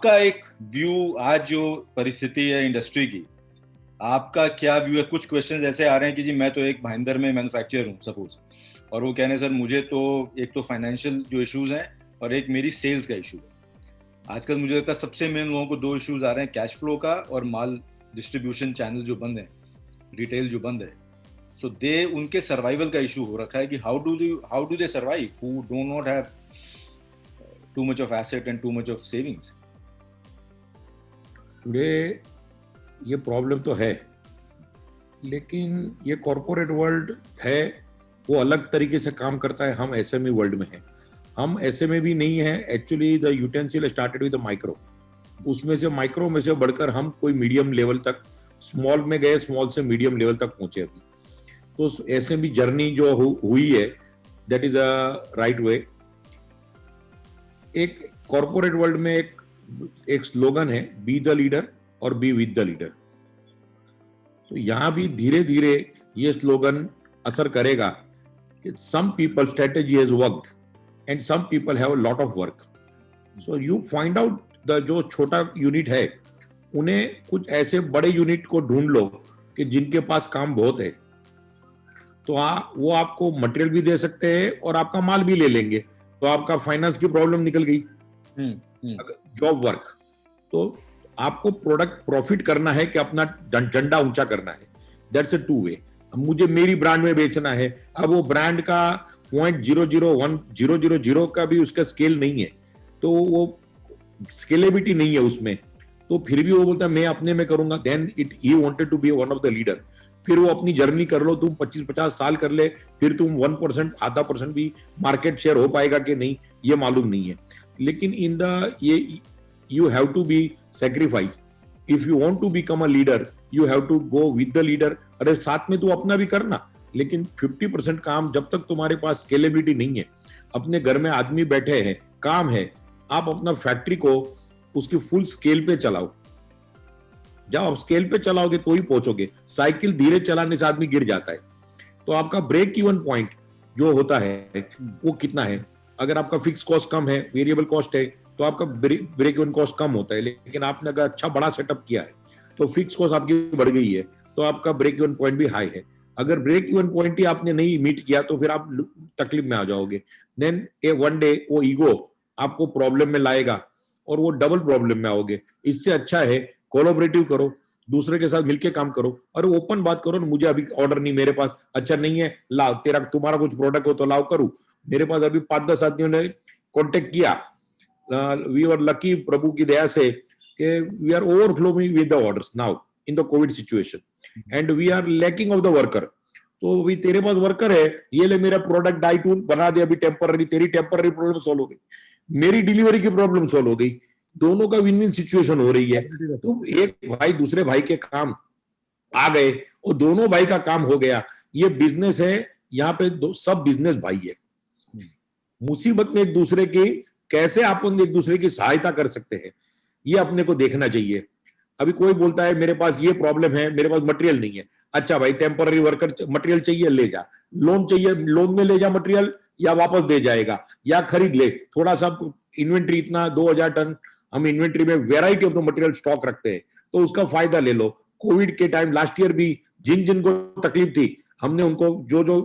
आपका एक व्यू, आज जो परिस्थिति है इंडस्ट्री की, आपका क्या व्यू है? कुछ क्वेश्चन ऐसे आ रहे हैं कि जी मैं तो एक भाईंदर में मैन्युफैक्चरर हूँ सपोज, और वो कहने सर मुझे तो एक तो फाइनेंशियल जो इश्यूज हैं और एक मेरी सेल्स का इशू है। आजकल मुझे लगता है सबसे मेन लोगों को दो इश्यूज आ रहे हैं, कैश फ्लो का और माल डिस्ट्रीब्यूशन चैनल जो बंद है, रिटेल जो बंद है। सो दे उनके सर्वाइवल का इशू हो रखा है कि how do they survive who do not have too much of asset and too much of savings. Today ये प्रॉब्लम तो है, लेकिन ये कॉरपोरेट वर्ल्ड है, वो अलग तरीके से काम करता है। हम एसएमई वर्ल्ड में हैं। हम एसएमई भी नहीं है actually. The utensil started with micro, उसमें से माइक्रो में से बढ़कर हम कोई मीडियम लेवल तक, स्मॉल में गए, स्मॉल से मीडियम लेवल तक पहुंचे अभी। तो एसएमई जर्नी जो हुई है, that is a right way. एक कॉरपोरेट वर्ल्ड में एक स्लोगन है, बी द लीडर और बी विद द लीडर। तो यहां भी धीरे धीरे ये स्लोगन असर करेगा कि some people strategy has worked and some people have a lot of work. So you find out the जो छोटा यूनिट है, उन्हें कुछ ऐसे बड़े यूनिट को ढूंढ लो कि जिनके पास काम बहुत है। तो वो आपको मटेरियल भी दे सकते हैं और आपका माल भी ले लेंगे। तो आपका फाइनेंस की प्रॉब्लम निकल गई। जॉब वर्क, तो आपको प्रोडक्ट प्रॉफिट करना है कि अपना झंडा ऊंचा करना है। That's a two way. मुझे मेरी ब्रांड में बेचना है, अब वो ब्रांड का 0.001000 का भी उसका स्केल नहीं है, तो वो स्केलेबिलिटी नहीं है उसमें। तो फिर भी वो बोलता है मैं अपने में करूंगा। Then he wanted to be one of the leader. फिर वो अपनी जर्नी कर लो, तुम 25-50 साल कर ले, फिर तुम 1%, आधा % भी मार्केट शेयर हो पाएगा कि नहीं ये मालूम नहीं है। लेकिन इन द ये you have to be sacrifice. If you want to become a leader, you have to go with the leader. अरे साथ में तू अपना भी करना, लेकिन 50% काम जब तक तुम्हारे पास स्केलेबिलिटी नहीं है, अपने घर में आदमी बैठे हैं, काम है, आप अपना फैक्ट्री को उसकी फुल स्केल पे चलाओ। जब आप स्केल पे चलाओगे तो ही पहुंचोगे। साइकिल धीरे चलाने से आदमी गिर जाता है। तो आपका ब्रेक इवन पॉइंट जो होता है वो कितना है? अगर आपका फिक्स कॉस्ट कम है, वेरिएबल कॉस्ट है, तो आपका ब्रेक इवन कॉस्ट कम होता है। लेकिन आपने अगर अच्छा बड़ा सेटअप किया है तो फिक्स कॉस्ट आपकी बढ़ गई है, तो आपका ब्रेक इवन पॉइंट भी हाई है। अगर ब्रेक इवन पॉइंट ही आपने नहीं मीट किया तो फिर आप तकलीफ में आ जाओगे। देन वन डे वो ईगो आपको प्रॉब्लम में लाएगा और वो डबल प्रॉब्लम में आओगे। इससे अच्छा है कोलैबोरेटिव करो, दूसरे के साथ मिलके काम करो और ओपन बात करो ना, मुझे अभी ऑर्डर नहीं, मेरे पास अच्छा नहीं है, लाओ तुम्हारा कुछ प्रोडक्ट हो तो लाओ करूं। मेरे पास अभी 5-10 आदमियों ने कॉन्टेक्ट किया। वी आर लकी प्रभु की दया से कि we are overflowing with the orders now in the COVID situation and we are lacking of the worker. तो भी तेरे पास वर्कर है, ये ले मेरा प्रोडक्ट डाई टूल बना दे अभी टेम्पररी, तेरी टेम्पररी प्रॉब्लम सॉल्व हो गई, मेरी डिलीवरी की प्रॉब्लम सॉल्व हो गई, दोनों का विन विन सिचुएशन हो रही है। तो एक भाई दूसरे भाई के काम आ गए और दोनों भाई का काम हो गया। ये बिजनेस है, यहाँ पे सब बिजनेस भाई है। मुसीबत में एक दूसरे की कैसे अपन एक दूसरे की सहायता कर सकते हैं, ये अपने को देखना चाहिए। अभी कोई बोलता है मेरे पास ये प्रॉब्लम है, मेरे पास मटेरियल नहीं है। अच्छा भाई, टेम्पररी वर्कर मटेरियल चाहिए, ले जा। लोन चाहिए, लोन में ले जा मटेरियल, या वापस दे जाएगा या खरीद ले। थोड़ा सा इन्वेंट्री, इतना 2000 टन हम इन्वेंट्री में variety of the material stock रखते हैं, तो उसका फायदा ले लो। कोविड के टाइम लास्ट ईयर भी जिन जिन को तकलीफ थी, हमने उनको जो जो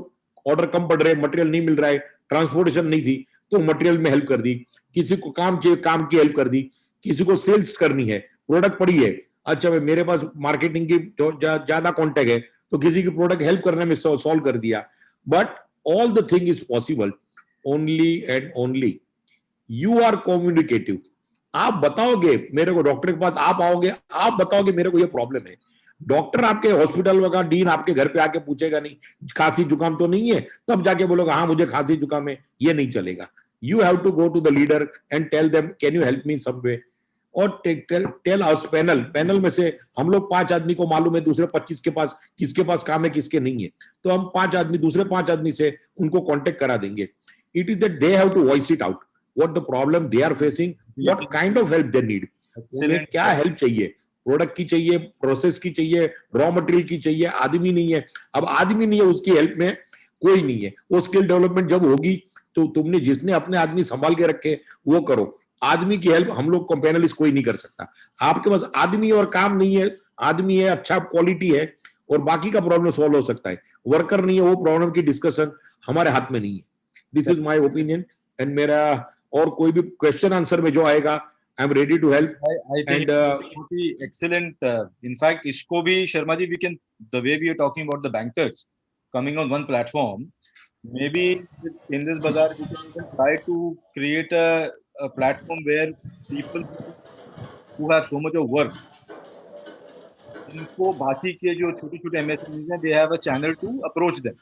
ऑर्डर कम पड़ रहे, मटेरियल नहीं मिल रहा है, ट्रांसपोर्टेशन नहीं थी, तो मटेरियल में हेल्प कर दी। किसी को काम चाहिए, काम की हेल्प कर दी। किसी को सेल्स करनी है, प्रोडक्ट पड़ी है, अच्छा भाई मेरे पास मार्केटिंग की ज्यादा कॉन्टेक्ट है, तो किसी की प्रोडक्ट हेल्प करने में सॉल्व कर दिया। But all the thing is possible only and only you are communicative. आप बताओगे मेरे को, डॉक्टर के पास आप आओगे, आप बताओगे मेरे को ये प्रॉब्लम है, डॉक्टर आपके हॉस्पिटल का डीन आपके घर पे आके पूछेगा नहीं खांसी जुकाम तो नहीं है, तब जाके बोलोगे हाँ मुझे खांसी जुकाम है, ये नहीं चलेगा। You have to go to the leader and tell them can you help me in some way. और टेल अस पैनल में से हम लोग 5 आदमी को मालूम है दूसरे 25 के पास किसके पास काम है किसके नहीं है, तो हम 5 आदमी दूसरे 5 आदमी से उनको कांटेक्ट करा देंगे। It is that they have to voice it out what the problem they are facing, what kind of help they need. उन्हें क्या हेल्प चाहिए, प्रोडक्ट की चाहिए, प्रोसेस की चाहिए, रॉ मटेरियल की चाहिए, आदमी नहीं है। अब आदमी नहीं है, उसकी हेल्प में कोई नहीं है। वो स्किल डेवलपमेंट जब होगी तो तुमने जिसने अपने आदमी संभाल के रखे वो करो। आदमी की हेल्प हम लोग पैनलिस्ट कोई नहीं कर सकता। आपके पास आदमी और काम नहीं है, आदमी है, अच्छा क्वालिटी है, और बाकी का प्रॉब्लम सॉल्व हो सकता है। वर्कर नहीं है, वो प्रॉब्लम की डिस्कशन हमारे हाथ में नहीं है। This is my opinion. And मेरा और कोई भी क्वेश्चन आंसर में जो आएगा, I am ready to help. I think and it would be excellent. In fact, इसको भी Sharma ji, we can, the way we are talking about the bankers coming on one platform, maybe in this bazaar we can even try to create a platform where people who have so much of work, इनको बाकी के जो छोटे छोटे MSMEs हैं, they have a channel to approach them.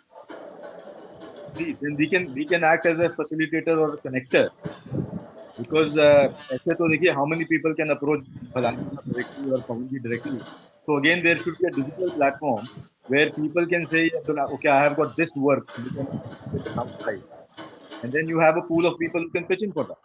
Then we can act as a facilitator or a connector. Because ऐसे तो देखिए, how many people can approach Falaani directly or Pawan directly. So again, there should be a digital platform where people can say, yes, okay, I have got this work, you can get it outside, and then you have a pool of people who can pitch in for that.